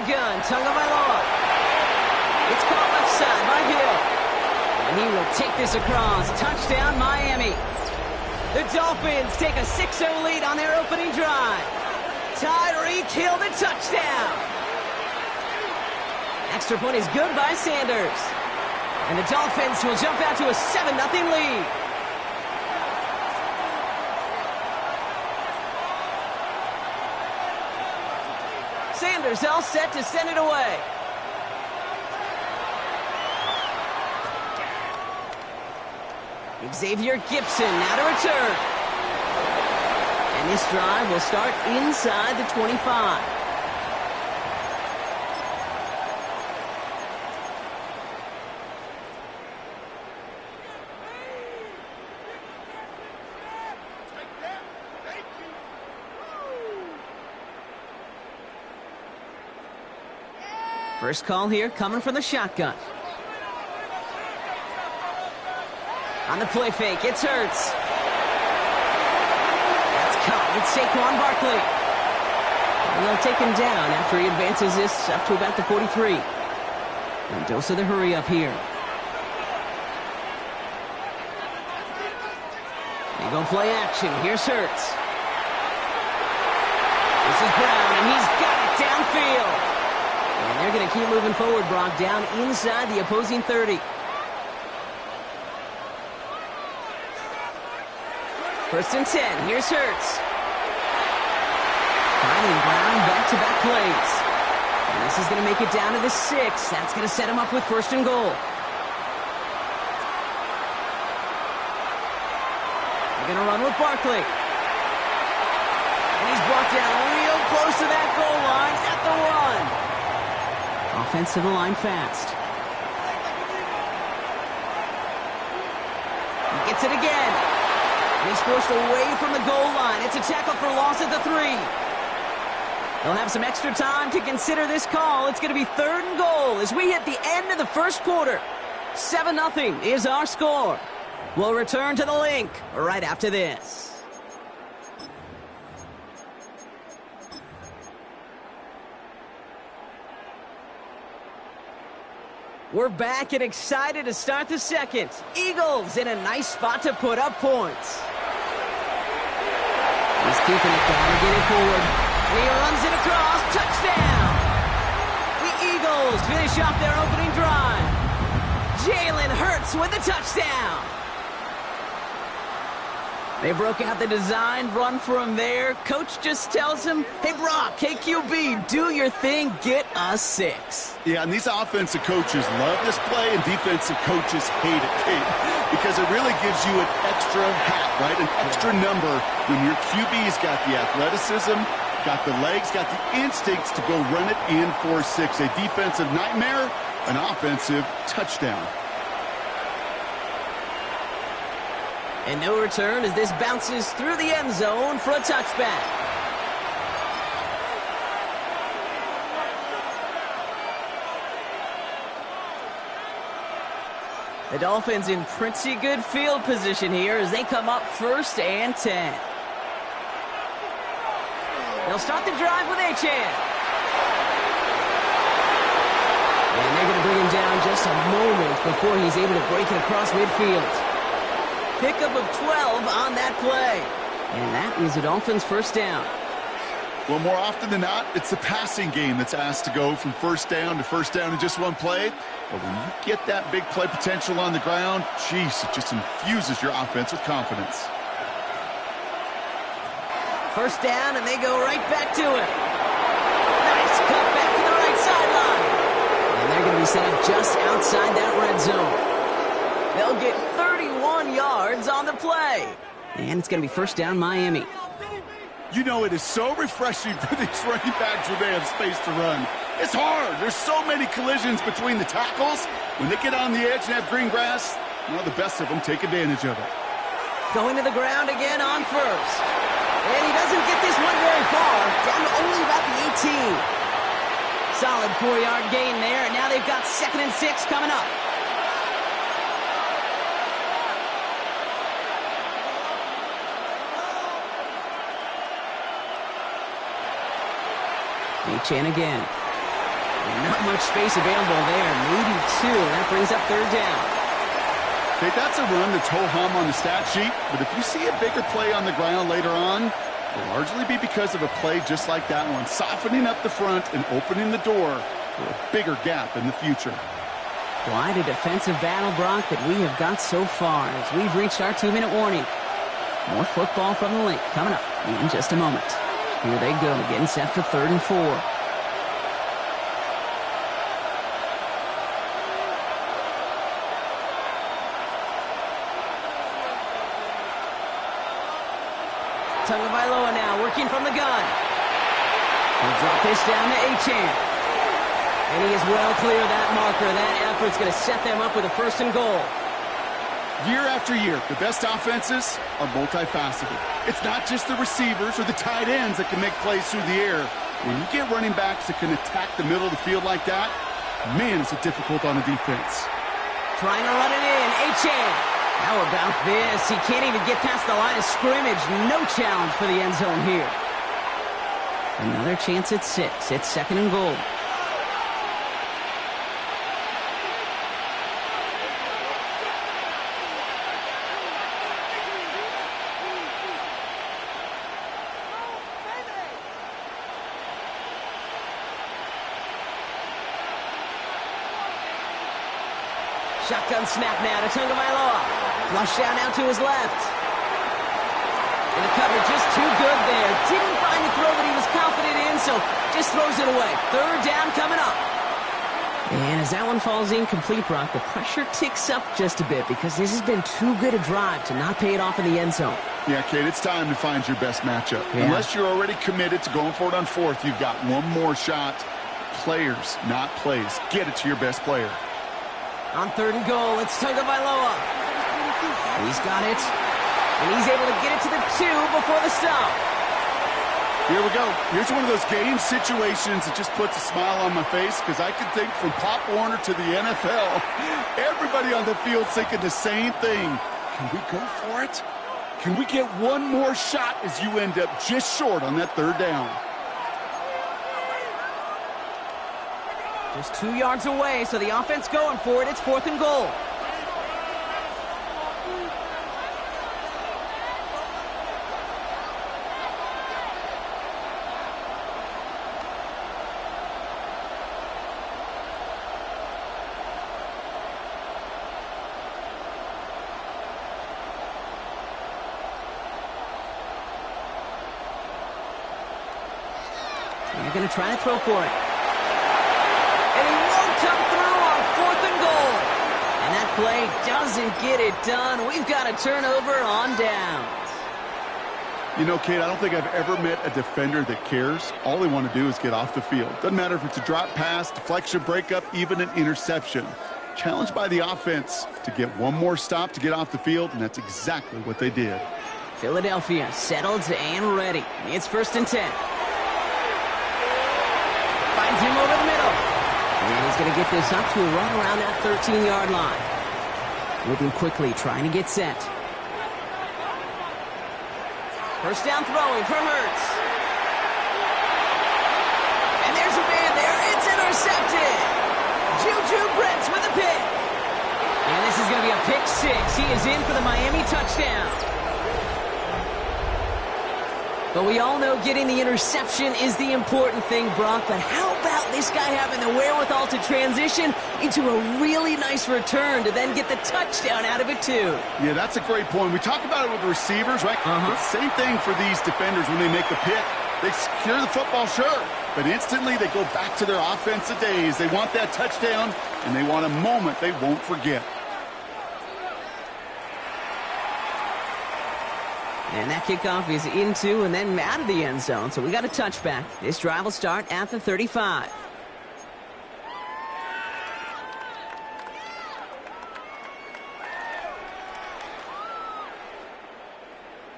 Gun, Tagovailoa. It's caught left side by Hill. And he will take this across. Touchdown, Miami. The Dolphins take a 6-0 lead on their opening drive. Tyreek Hill, the touchdown. Extra point is good by Sanders. And the Dolphins will jump out to a 7-0 lead. Sanders all set to send it away. Xavier Gibson now to return. And this drive will start inside the 25. First call here coming from the shotgun. On the play fake, it's Hurts. That's caught. It's Saquon Barkley. And they'll take him down after he advances this up to about the 43. And dose of the hurry up here. They go play action. Here's Hurts. This is Brown, and he's got it downfield. And they're going to keep moving forward, Brock, down inside the opposing 30. 1st and 10. Here's Hurts. Finding Brown back-to-back plays. And this is going to make it down to the 6. That's going to set him up with 1st and goal. They're going to run with Barkley. And he's brought down real close to that goal line at the one. Offense to the line fast. He gets it again. And he's forced away from the goal line. It's a tackle for loss at the 3. They'll have some extra time to consider this call. It's going to be 3rd and goal as we hit the end of the first quarter. 7-0 is our score. We'll return to the link right after this. We're back and excited to start the second. Eagles in a nice spot to put up points. He's keeping it down to get it forward. And he runs it across. Touchdown! The Eagles finish off their opening drive. Jalen Hurts with a touchdown. They broke out the design run for him there. Coach just tells him, hey, Brock, hey, QB, do your thing, get us 6. Yeah, and these offensive coaches love this play, and defensive coaches hate it, Kate, because it really gives you an extra hat, right, an extra number when your QB's got the athleticism, got the legs, got the instincts to go run it in for 6. A defensive nightmare, an offensive touchdown. And no return as this bounces through the end zone for a touchback. The Dolphins in pretty good field position here as they come up 1st and 10. They'll start the drive with Achane. And they're going to bring him down just a moment before he's able to break it across midfield. Pickup of 12 on that play. And that is the Dolphins' first down. Well, more often than not, it's the passing game that's asked to go from first down to first down in just one play. But when you get that big play potential on the ground, geez, it just infuses your offense with confidence. First down, and they go right back to it. Nice cut back to the right sideline. And they're going to be set up just outside that red zone. They'll get 31 yards on the play. And it's going to be first down Miami. You know, it is so refreshing for these running backs when they have space to run. It's hard. There's so many collisions between the tackles. When they get on the edge and have green grass, well, the best of them take advantage of it. Going to the ground again on first. And he doesn't get this one very far. Down to only about the 18. Solid 4-yard gain there. And now they've got 2nd and 6 coming up. Achane again. Not much space available there. Maybe 2. That brings up 3rd down. Okay, that's a run that's ho-hum on the stat sheet, but if you see a bigger play on the ground later on, it'll largely be because of a play just like that one, softening up the front and opening the door for a bigger gap in the future. Quite a defensive battle, Brock, that we have got so far as we've reached our 2-minute warning. More football from the link coming up in just a moment. Here they go, getting set for 3rd and 4. Tagovailoa now working from the gun. He'll drop this down to Achane. And he is well clear of that marker. That effort's going to set them up with a 1st and goal. Year after year, the best offenses are multifaceted. It's not just the receivers or the tight ends that can make plays through the air. When you get running backs that can attack the middle of the field like that, man, is it difficult on a defense. Trying to run it in. Achane. How about this? He can't even get past the line of scrimmage. No challenge for the end zone here. Another chance at 6. It's 2nd and goal. Shotgun snap now to Tagovailoa. Flush down out to his left. And the cover just too good there. Didn't find the throw that he was confident in, so just throws it away. 3rd down coming up. And as that one falls incomplete, Brock, the pressure ticks up just a bit because this has been too good a drive to not pay it off in the end zone. Yeah, Kate, it's time to find your best matchup. Yeah. Unless you're already committed to going for it on fourth, you've got one more shot. Players, not plays. Get it to your best player. On 3rd and goal, it's Tagovailoa. He's got it, and he's able to get it to the 2 before the stop. Here we go. Here's one of those game situations that just puts a smile on my face because I can think from Pop Warner to the NFL, everybody on the field thinking the same thing. Can we go for it? Can we get one more shot as you end up just short on that 3rd down? Just 2 yards away, so the offense going for it. It's 4th and goal. They're going to try to throw for it. And he won't come through on 4th and goal. And that play doesn't get it done. We've got a turnover on downs. You know, Kate, I don't think I've ever met a defender that cares. All they want to do is get off the field. Doesn't matter if it's a drop pass, deflection, breakup, even an interception. Challenged by the offense to get one more stop to get off the field, and that's exactly what they did. Philadelphia settled and ready. It's 1st and 10. Finds him over the middle. And he's going to get this up to a run around that 13-yard line. Moving quickly, trying to get set. First down throwing for Hurts. And there's a man there. It's intercepted. Juju Brents with a pick. And this is going to be a pick 6. He is in for the Miami touchdown. But we all know getting the interception is the important thing, Brock. But how about this guy having the wherewithal to transition into a really nice return to then get the touchdown out of it, too? Yeah, that's a great point. We talk about it with the receivers, right? Same thing for these defenders when they make a pick. They secure the football, sure, but instantly they go back to their offensive days. They want that touchdown, and they want a moment they won't forget. And that kickoff is into and then out of the end zone. So we got a touchback. This drive will start at the 35.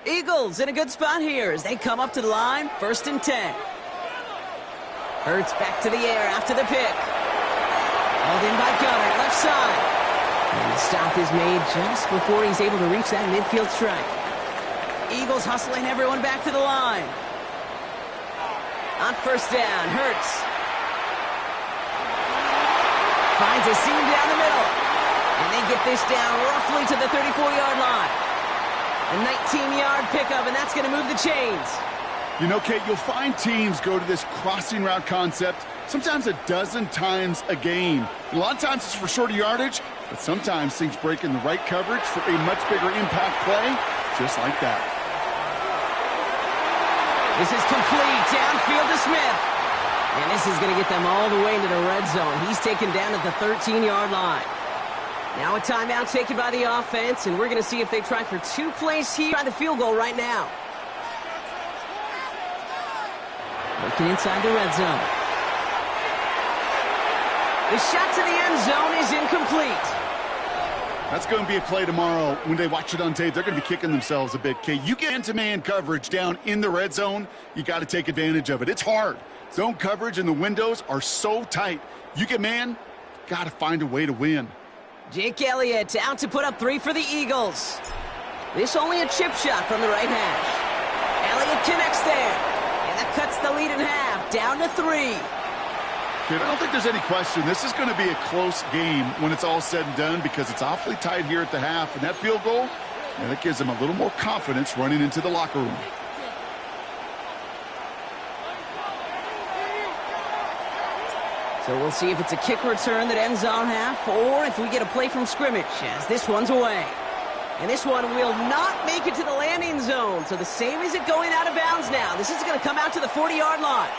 Eagles in a good spot here as they come up to the line. 1st and 10. Hurts back to the air after the pick. Hauled in by Gunner, left side. And the stop is made just before he's able to reach that midfield strike. Eagles hustling everyone back to the line. On 1st down, Hurts finds a seam down the middle. And they get this down roughly to the 34-yard line. A 19-yard pickup, and that's going to move the chains. You know, Kate, you'll find teams go to this crossing route concept sometimes a dozen times a game. A lot of times it's for shorter yardage, but sometimes things break in the right coverage for a much bigger impact play, just like that. This is complete, downfield to Smith. And this is going to get them all the way into the red zone. He's taken down at the 13-yard line. Now a timeout taken by the offense, and we're going to see if they try for 2 plays here. Try the field goal right now. Looking inside the red zone. The shot to the end zone is incomplete. That's going to be a play tomorrow. When they watch it on tape, they're going to be kicking themselves a bit. Okay, you get into man coverage down in the red zone, you got to take advantage of it. It's hard. Zone coverage and the windows are so tight. You get man, got to find a way to win. Jake Elliott out to put up 3 for the Eagles. This only a chip shot from the right hash. Elliott connects there. And that cuts the lead in half, down to 3. Kid, I don't think there's any question. This is going to be a close game when it's all said and done because it's awfully tight here at the half. And that field goal, yeah, that gives them a little more confidence running into the locker room. So we'll see if it's a kick return that ends on half or if we get a play from scrimmage as this one's away. And this one will not make it to the landing zone. So the same as it going out of bounds now. This is going to come out to the 40-yard line.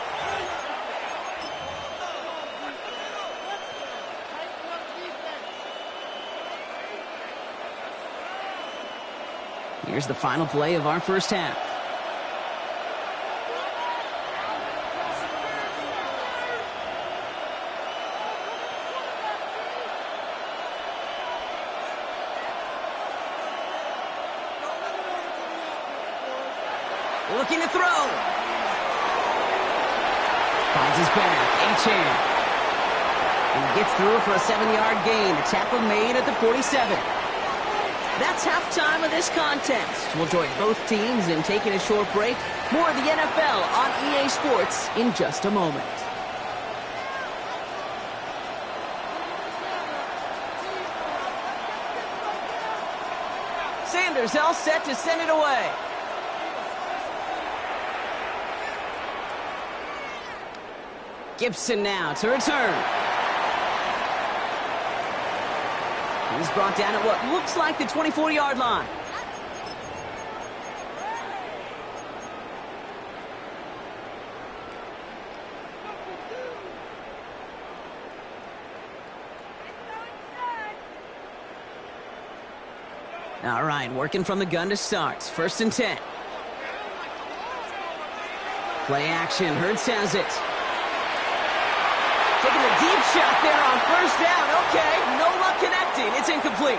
Here's the final play of our first half. Looking to throw. Finds his back. Achane. And he gets through for a 7-yard gain. The tackle made at the 47. That's halftime of this contest. We'll join both teams in taking a short break. More of the NFL on EA Sports in just a moment. Sanders all set to send it away. Gibson now to return. He's brought down at what looks like the 24-yard line. All right, working from the gun to start. 1st and 10. Play action. Hurts has it. Taking a deep shot there on 1st down. Okay, no luck connecting. It's incomplete.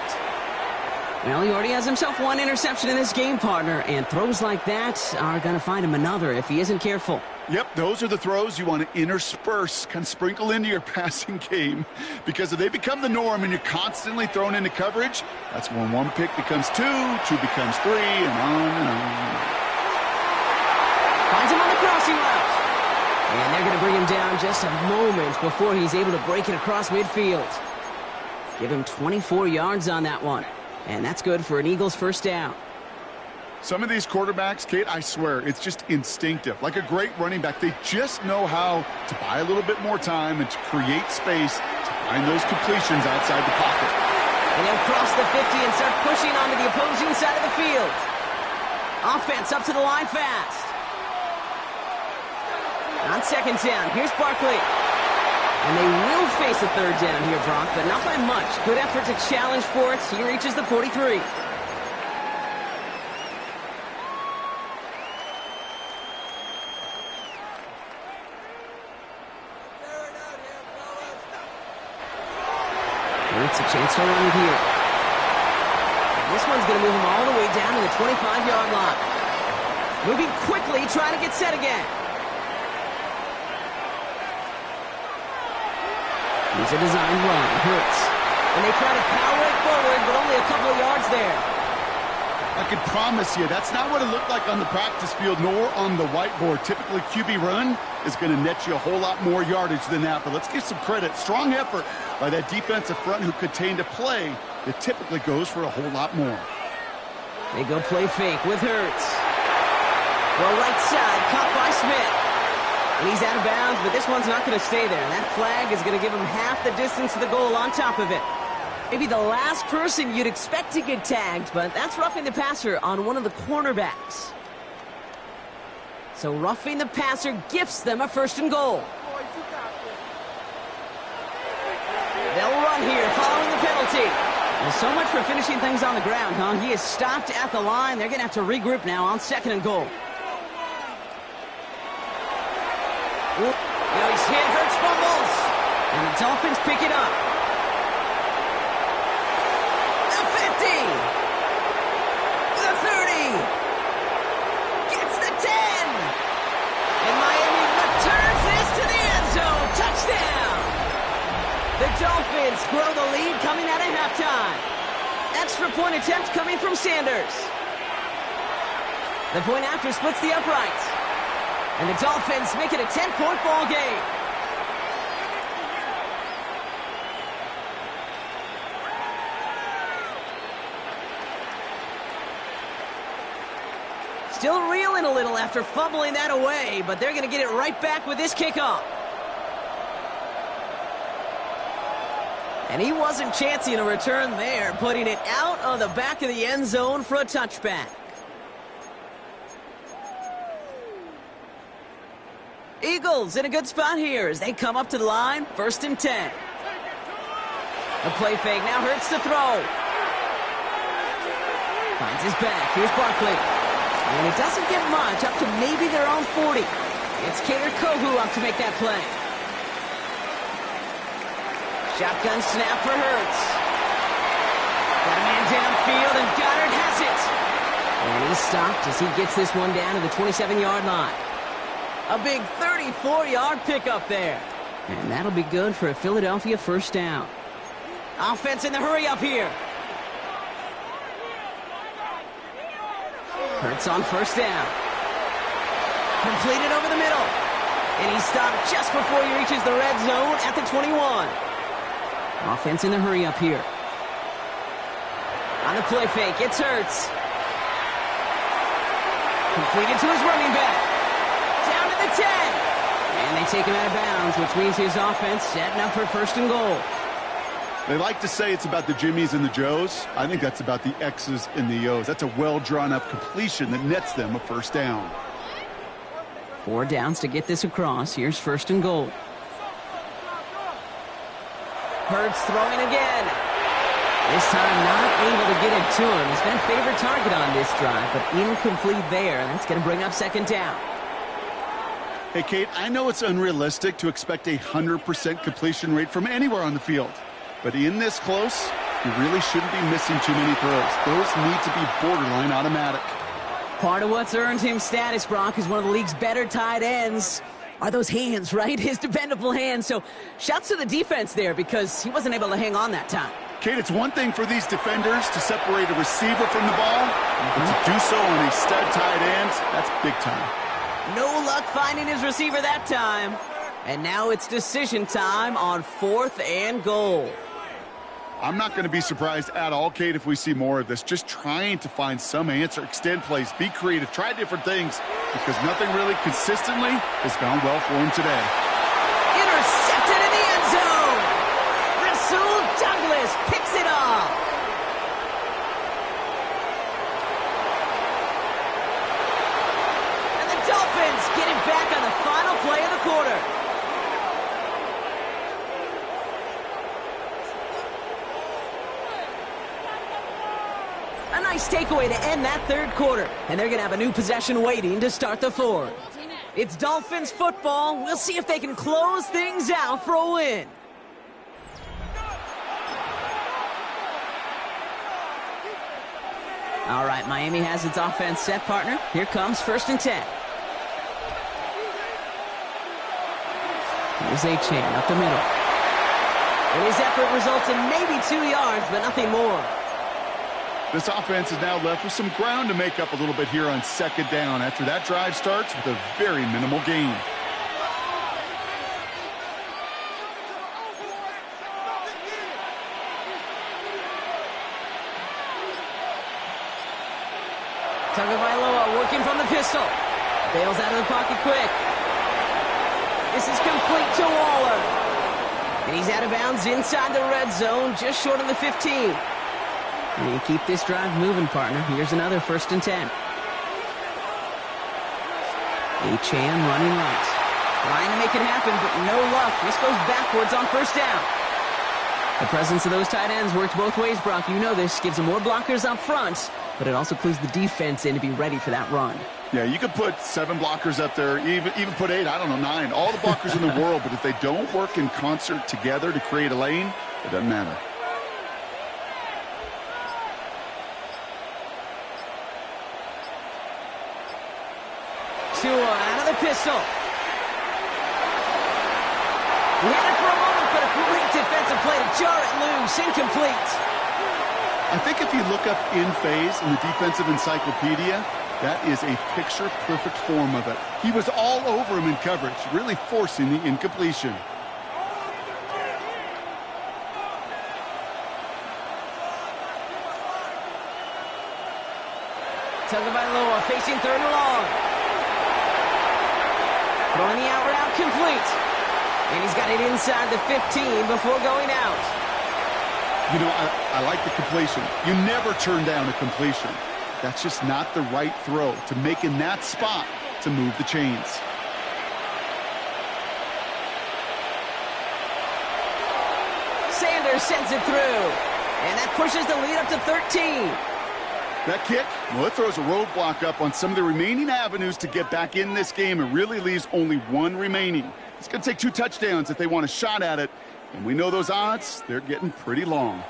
Well, he already has himself one interception in this game, partner, and throws like that are going to find him another if he isn't careful. Yep, those are the throws you want to intersperse, kind of sprinkle into your passing game, because if they become the norm and you're constantly thrown into coverage, that's when one pick becomes two becomes three, and on and on. Finds him on the crossing route. And they're going to bring him down just a moment before he's able to break it across midfield. Give him 24 yards on that one. And that's good for an Eagles 1st down. Some of these quarterbacks, Kate, I swear, it's just instinctive. Like a great running back, they just know how to buy a little bit more time and to create space to find those completions outside the pocket. And they'll cross the 50 and start pushing onto the opposing side of the field. Offense up to the line fast. On 2nd down, here's Barkley. And they will face a 3rd down here, Brock, but not by much. Good effort to challenge for it. He reaches the 43. It's a chance to run here. And this one's going to move him all the way down to the 25-yard line. Moving quickly, trying to get set again. Here's a design run. Hurts. And they try to power it forward, but only a couple of yards there. I can promise you, that's not what it looked like on the practice field nor on the whiteboard. Typically, QB run is going to net you a whole lot more yardage than that. But let's give some credit. Strong effort by that defensive front who contained a play that typically goes for a whole lot more. They go play fake with Hurts. Well, right side, caught by Smith. And he's out of bounds, but this one's not going to stay there. And that flag is going to give him half the distance to the goal on top of it. Maybe the last person you'd expect to get tagged, but that's roughing the passer on one of the cornerbacks. So roughing the passer gifts them a 1st and goal. They'll run here following the penalty. Well, so much for finishing things on the ground, huh? He is stopped at the line. They're going to have to regroup now on 2nd and goal. Now he's hit, Hurts fumbles. And the Dolphins pick it up. The 50. The 30. Gets the 10. And Miami returns this to the end zone. Touchdown. The Dolphins grow the lead coming out of halftime. Extra point attempt coming from Sanders. The point after splits the uprights. And the Dolphins make it a 10-point ball game. Still reeling a little after fumbling that away, but they're going to get it right back with this kickoff. And he wasn't chancing a return there, putting it out of the back of the end zone for a touchback. Eagles in a good spot here as they come up to the line, 1st and 10. A play fake, now Hurts to throw. Finds his back. Here's Barkley. And it doesn't get much, up to maybe their own 40. It's Kader Kohu up to make that play. Shotgun snap for Hurts. Got a man downfield, and Goddard has it. And he's stopped as he gets this one down to the 27-yard line. A big 34-yard pickup there. And that'll be good for a Philadelphia first down. Offense in the hurry up here. Hurts on first down. Completed over the middle. And he's stopped just before he reaches the red zone at the 21. Offense in the hurry up here. On the play fake, it's Hurts. Completed to his running back. Down to the 10. And they take him out of bounds, which means his offense setting up for first and goal. They like to say it's about the Jimmies and the Joes. I think that's about the X's and the O's. That's a well-drawn-up completion that nets them a first down. 4 downs to get this across. Here's first and goal. Hurts throwing again. This time not able to get it to him. He's been a favorite target on this drive, but incomplete there. That's going to bring up second down. Hey, Kate, I know it's unrealistic to expect a 100% completion rate from anywhere on the field. But in this close, you really shouldn't be missing too many throws. Those need to be borderline automatic. Part of what's earned him status, Brock, is one of the league's better tight ends. Are those hands, right? His dependable hands. So shouts to the defense there because he wasn't able to hang on that time. Kate, it's one thing for these defenders to separate a receiver from the ball, but to do so on a stud tight end, that's big time. No luck finding his receiver that time. And now it's decision time on 4th and goal. I'm not going to be surprised at all, Kate, if we see more of this. Just trying to find some answer, extend plays, be creative, try different things, because nothing really consistently has gone well for him today. Intercepted in the end zone. Rasul Douglas picks it up. And the Dolphins get it back on the final play of the quarter. A nice takeaway to end that third quarter. And they're going to have a new possession waiting to start the fourth. It's Dolphins football. We'll see if they can close things out for a win. All right, Miami has its offense set, partner. Here comes 1st and 10. Here's Achane up the middle. And his effort results in maybe 2 yards, but nothing more. This offense is now left with some ground to make up a little bit here on second down after that drive starts with a very minimal gain. Tagovailoa working from the pistol. Bails out of the pocket quick. This is complete to Waller. And he's out of bounds inside the red zone, just short of the 15. And you keep this drive moving, partner. Here's another 1st and 10. Achane running right. Trying to make it happen, but no luck. This goes backwards on first down. The presence of those tight ends works both ways, Brock. You know this. Gives them more blockers up front, but it also clues the defense in to be ready for that run. Yeah, you could put 7 blockers up there, even put 8, I don't know, 9. All the blockers in the world, but if they don't work in concert together to create a lane, it doesn't matter. Tua out of the pistol. He had it for a moment, but a great defensive play to jar it loose. Incomplete. I think if you look up in phase in the defensive encyclopedia, that is a picture-perfect form of it. He was all over him in coverage, really forcing the incompletion. Tagovailoa facing 3rd and long. Throwing the out route complete. And he's got it inside the 15 before going out. You know, I like the completion. You never turn down a completion. That's just not the right throw to make in that spot to move the chains. Sanders sends it through. And that pushes the lead up to 13. That kick, well, it throws a roadblock up on some of the remaining avenues to get back in this game and really leaves only one remaining. It's going to take 2 touchdowns if they want a shot at it. And we know those odds, they're getting pretty long.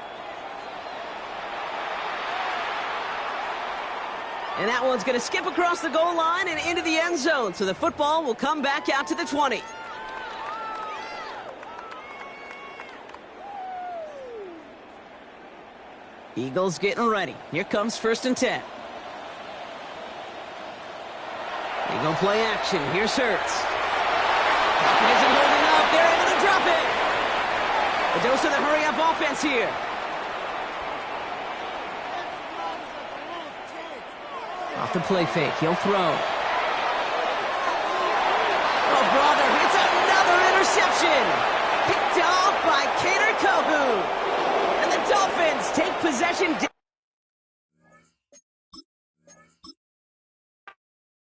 And that one's going to skip across the goal line and into the end zone. So the football will come back out to the 20. Eagles getting ready. Here comes 1st and 10. Eagle play action. Here's Hurts. Falcon isn't holding up. They're able to drop it. A dose of the hurry-up offense here. Off the play fake. He'll throw. Oh, brother. It's another interception. Picked off by Kader Kohu. And the Dolphins take possession.